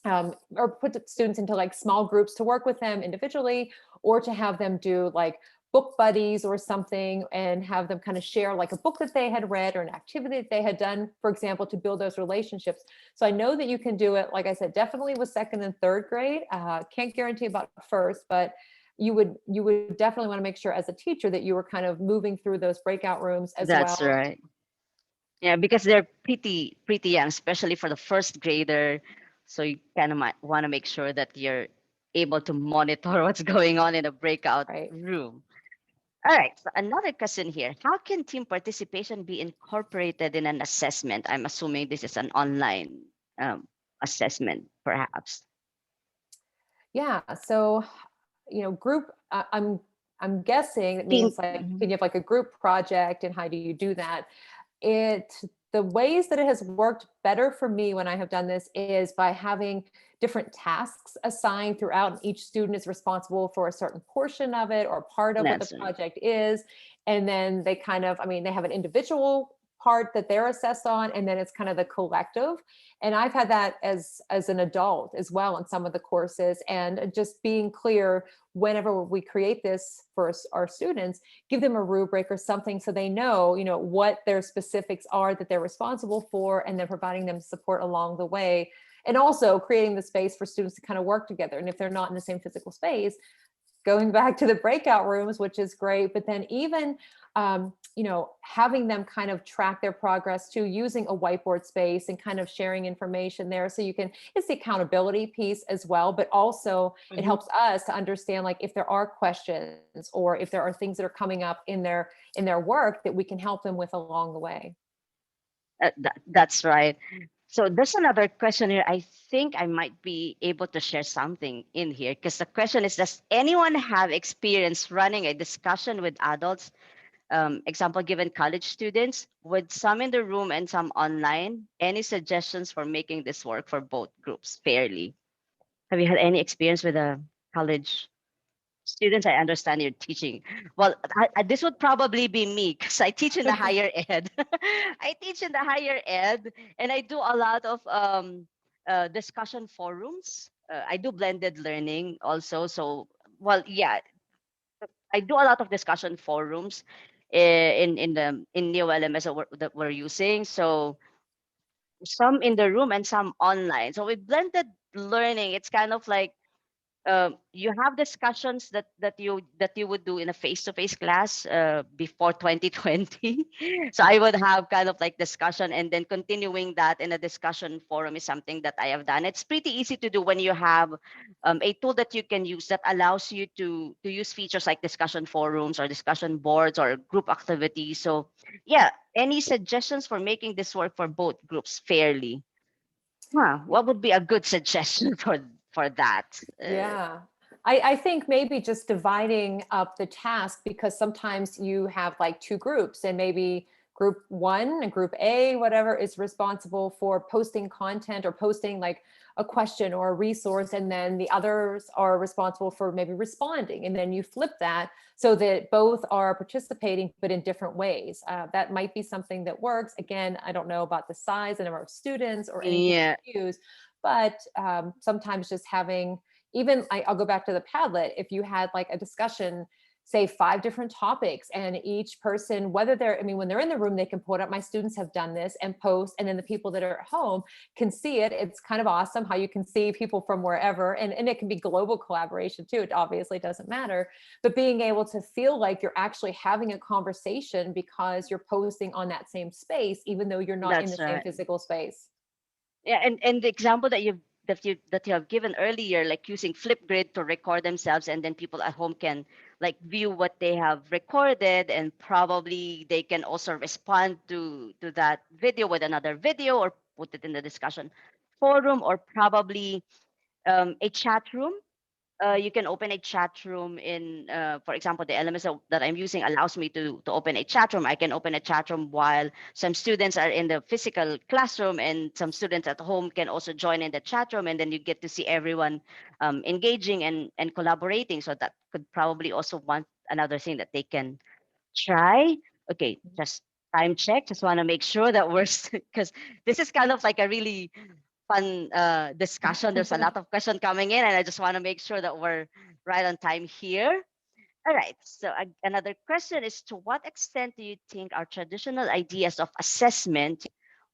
or put the students into, like, small groups to work with them individually, or to have them do, like, book buddies or something, and have them kind of share, like, a book that they had read or an activity that they had done, for example, to build those relationships. So I know that you can do it, like I said, definitely with second and third grade. Can't guarantee about first, but you would definitely want to make sure as a teacher that you were kind of moving through those breakout rooms as that's well. right. Yeah, because they're pretty young, especially for the first grader. So you kind of might want to make sure that you're able to monitor what's going on in a breakout Right. room. All right. So another question here: how can team participation be incorporated in an assessment? I'm assuming this is an online assessment, perhaps. Yeah. So, group, I'm guessing it Team. means, like, Mhm. can you have, like, a group project, and how do you do that? it the ways that it has worked better for me when I have done this is by having different tasks assigned throughout, and each student is responsible for a certain portion of it or part of what the That's right. project is. And then they kind of, I mean, they have an individual part that they're assessed on, and then it's kind of the collective. And I've had that as an adult as well in some of the courses, and just being clear whenever we create this for our students, give them a rubric or something so they know, what their specifics are that they're responsible for, and then providing them support along the way. And also creating the space for students to kind of work together. And if they're not in the same physical space, going back to the breakout rooms, which is great. But then even, having them kind of track their progress too, using a whiteboard space and kind of sharing information there. So you can, it's the accountability piece as well, but also it Mhm. helps us to understand, like, if there are questions or if there are things that are coming up in their work that we can help them with along the way. That's right. So there's another question here. I think I might be able to share something in here because the question is: does anyone have experience running a discussion with adults? Example given college students, with some in the room and some online. Any suggestions for making this work for both groups fairly? Have you had any experience with a college students, I understand you're teaching. Well, this would probably be me because I teach in the higher ed. I teach in the higher ed, and I do a lot of discussion forums. I do blended learning also. So, well, yeah, I do a lot of discussion forums in NEO LMS that we're using. So some in the room and some online. So with blended learning, it's kind of like you have discussions that you would do in a face-to-face class before 2020. So I would have kind of like discussion, and then continuing that in a discussion forum is something that I have done. It's pretty easy to do when you have a tool that you can use that allows you to use features like discussion forums or discussion boards or group activities. So yeah, any suggestions for making this work for both groups fairly? What would be a good suggestion for that? Yeah. I think maybe just dividing up the task, because sometimes you have like two groups, and maybe group one and group A, whatever, is responsible for posting content or posting like a question or a resource. And then the others are responsible for maybe responding. And then you flip that so that both are participating, but in different ways. That might be something that works. Again, I don't know about the size and number of students or anything Yeah, you use, but sometimes just having, even I'll go back to the Padlet. If you had like a discussion, say 5 different topics, and each person, whether they're, I mean, when they're in the room, they can pull it up. My students have done this and post, and then the people that are at home can see it. It's kind of awesome how you can see people from wherever, and it can be global collaboration too. It obviously doesn't matter, but being able to feel like you're actually having a conversation because you're posting on that same space, even though you're not in the that's same right. physical space. Yeah, and the example that you have given earlier, like using Flipgrid to record themselves, and then people at home can like view what they have recorded, and probably they can also respond to that video with another video or put it in the discussion forum, or probably a chat room. You can open a chat room in, for example, the LMS that I'm using allows me to open a chat room. I can open a chat room while some students are in the physical classroom, and some students at home can also join in the chat room, and then you get to see everyone engaging and collaborating. So that could probably also one another thing that they can try. Okay, just time check. Just want to make sure that we're because this is kind of like a really fun discussion. There's a lot of question coming in, and I just want to make sure that we're right on time here. All right. So another question is: to what extent do you think our traditional ideas of assessment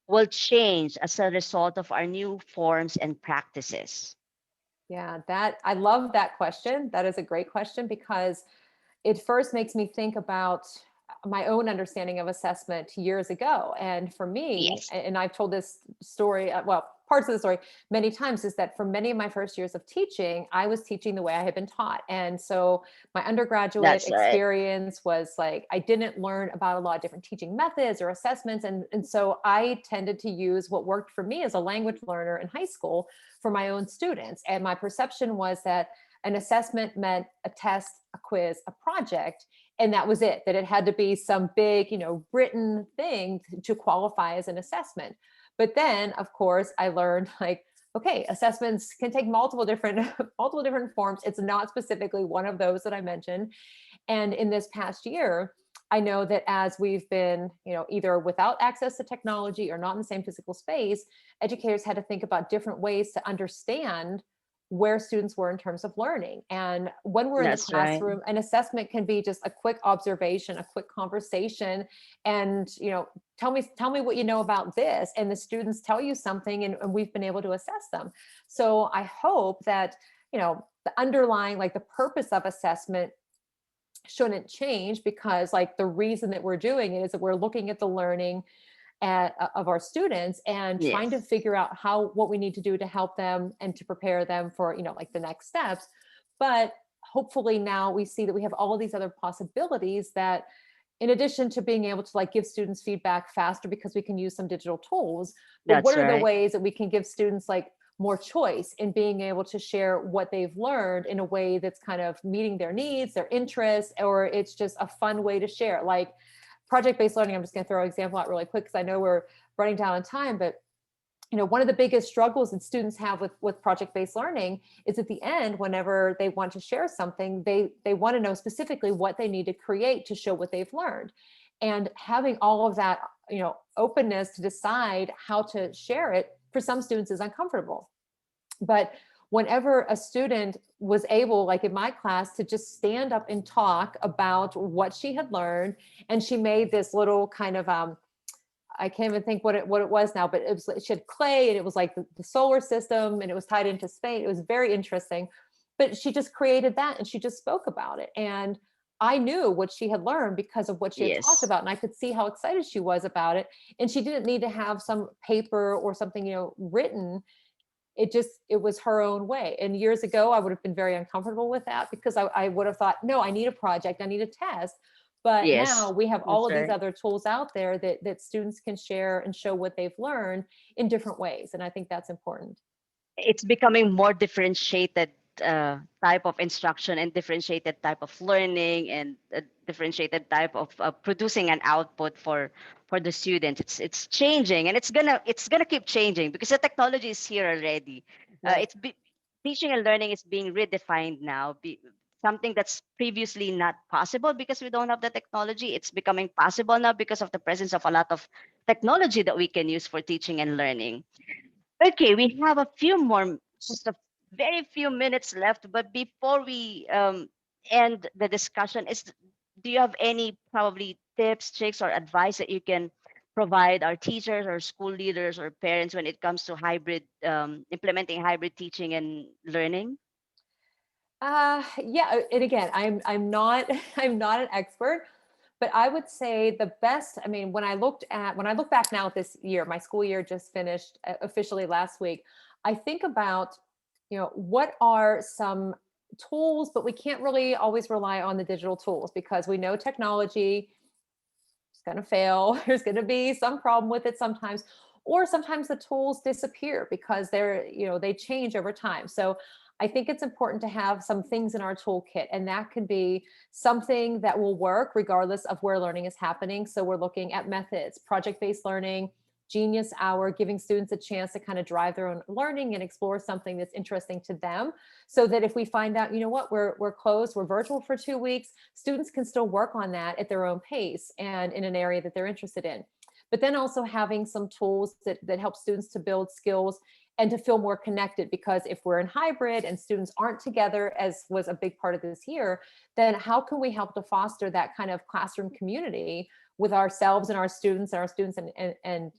will change as a result of our new forms and practices? Yeah, that I love that question. That is a great question, because it first makes me think about my own understanding of assessment years ago. And for me, Yes, and I've told this story, well, parts of the story many times, is that for many of my first years of teaching, I was teaching the way I had been taught. And so my undergraduate that's right. experience was like, I didn't learn about a lot of different teaching methods or assessments. And so I tended to use what worked for me as a language learner in high school for my own students. And my perception was that an assessment meant a test, a quiz, a project, and that was it. That it had to be some big, written thing to qualify as an assessment. But then, of course, I learned like, okay, assessments can take multiple different multiple different forms. It's not specifically one of those that I mentioned. And in this past year, I know that as we've been, either without access to technology or not in the same physical space, educators had to think about different ways to understand where students were in terms of learning. And when we're in the That's right. classroom, an assessment can be just a quick observation, a quick conversation, and tell me what you know about this. And the students tell you something, and we've been able to assess them. So I hope that, the underlying, like the purpose of assessment shouldn't change, because like the reason that we're doing it is that we're looking at the learning of our students and trying to Yes, figure out what we need to do to help them and to prepare them for, like the next steps. But hopefully now we see that we have all of these other possibilities that, in addition to being able to like give students feedback faster because we can use some digital tools, but what that's are the right. ways that we can give students like more choice in being able to share what they've learned in a way that's kind of meeting their needs, their interests, or it's just a fun way to share. Like project-based learning, I'm just going to throw an example out really quick because I know we're running down on time, but one of the biggest struggles that students have with project-based learning is at the end, whenever they want to share something, they want to know specifically what they need to create to show what they've learned. And having all of that, openness to decide how to share it for some students is uncomfortable. But whenever a student was able, like in my class, to just stand up and talk about what she had learned, and she made this little kind of I can't even think what it was now, but it was, she had clay, and it was like the solar system, and it was tied into space. It was very interesting. But she just created that, and she just spoke about it. And I knew what she had learned because of what she had talked Yes. about, and I could see how excited she was about it. And she didn't need to have some paper or something, written. It was her own way. And years ago, I would have been very uncomfortable with that, because I would have thought, no, I need a project, I need a test. But now Yes. we have all That's of these right. other tools out there that students can share and show what they've learned in different ways. And I think that's important. It's becoming more differentiated type of instruction and differentiated type of learning and a differentiated type of producing an output for the students. It's changing, and it's gonna keep changing because the technology is here already. Right. Teaching and learning is being redefined now. Something that's previously not possible because we don't have the technology, it's becoming possible now because of the presence of a lot of technology that we can use for teaching and learning. Okay, we have a few more, just a very few minutes left. But before we end the discussion, do you have any probably tips, tricks, or advice that you can provide our teachers or school leaders or parents when it comes to hybrid implementing hybrid teaching and learning? Yeah, and again, I'm not I'm not an expert, but I would say the best. I mean, when I look back now at this year, my school year just finished officially last week. I think about, what are some tools, but we can't really always rely on the digital tools, because we know technology is going to fail. There's going to be some problem with it sometimes, or sometimes the tools disappear because they change over time. So I think it's important to have some things in our toolkit, and that could be something that will work regardless of where learning is happening. So we're looking at methods, project-based learning, Genius Hour, giving students a chance to kind of drive their own learning and explore something that's interesting to them. So that if we find out, what, we're closed, we're virtual for 2 weeks, students can still work on that at their own pace and in an area that they're interested in. But then also having some tools that help students to build skills and to feel more connected, because if we're in hybrid and students aren't together, as was a big part of this year, then how can we help to foster that kind of classroom community with ourselves and our students and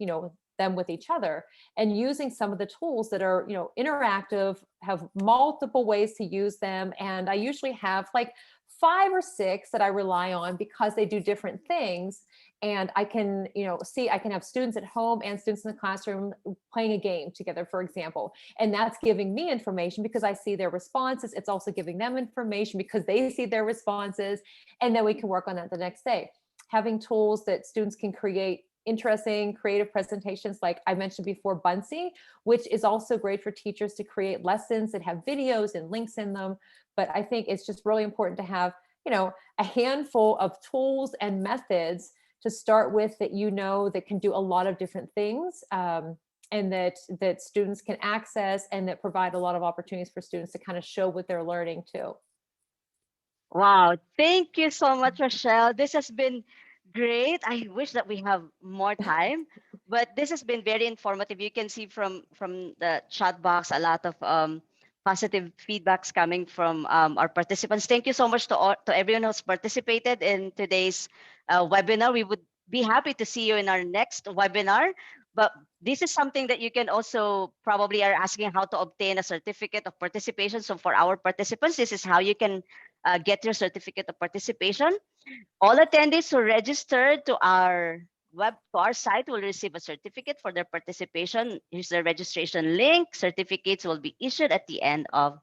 them with each other, and using some of the tools that are interactive, have multiple ways to use them. And I usually have like 5 or 6 that I rely on because they do different things. And I can see, I can have students at home and students in the classroom playing a game together, for example, and that's giving me information because I see their responses. It's also giving them information because they see their responses, and then we can work on that the next day. Having tools that students can create interesting creative presentations, like I mentioned before, Buncee, which is also great for teachers to create lessons that have videos and links in them. But I think it's just really important to have a handful of tools and methods to start with, that can do a lot of different things, and that students can access, and that provide a lot of opportunities for students to kind of show what they're learning too. Wow, thank you so much, Rochelle. This has been great. I wish that we have more time, but this has been very informative. You can see from the chat box a lot of positive feedbacks coming from our participants. Thank you so much to everyone who's participated in today's webinar. We would be happy to see you in our next webinar. But this is something that you can also probably are asking how to obtain a certificate of participation. So for our participants, this is how you can get your certificate of participation. All attendees who registered to our site will receive a certificate for their participation. Here's the registration link. Certificates will be issued at the end of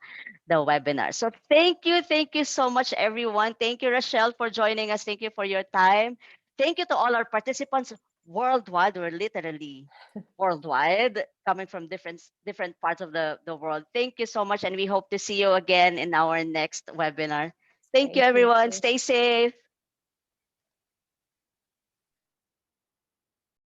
the webinar. So thank you so much, everyone. Thank you, Rochelle, for joining us. Thank you for your time. Thank you to all our participants worldwide. We're literally worldwide, coming from different parts of the world. Thank you so much, and we hope to see you again in our next webinar. Thank you, Thank everyone. you. Stay safe.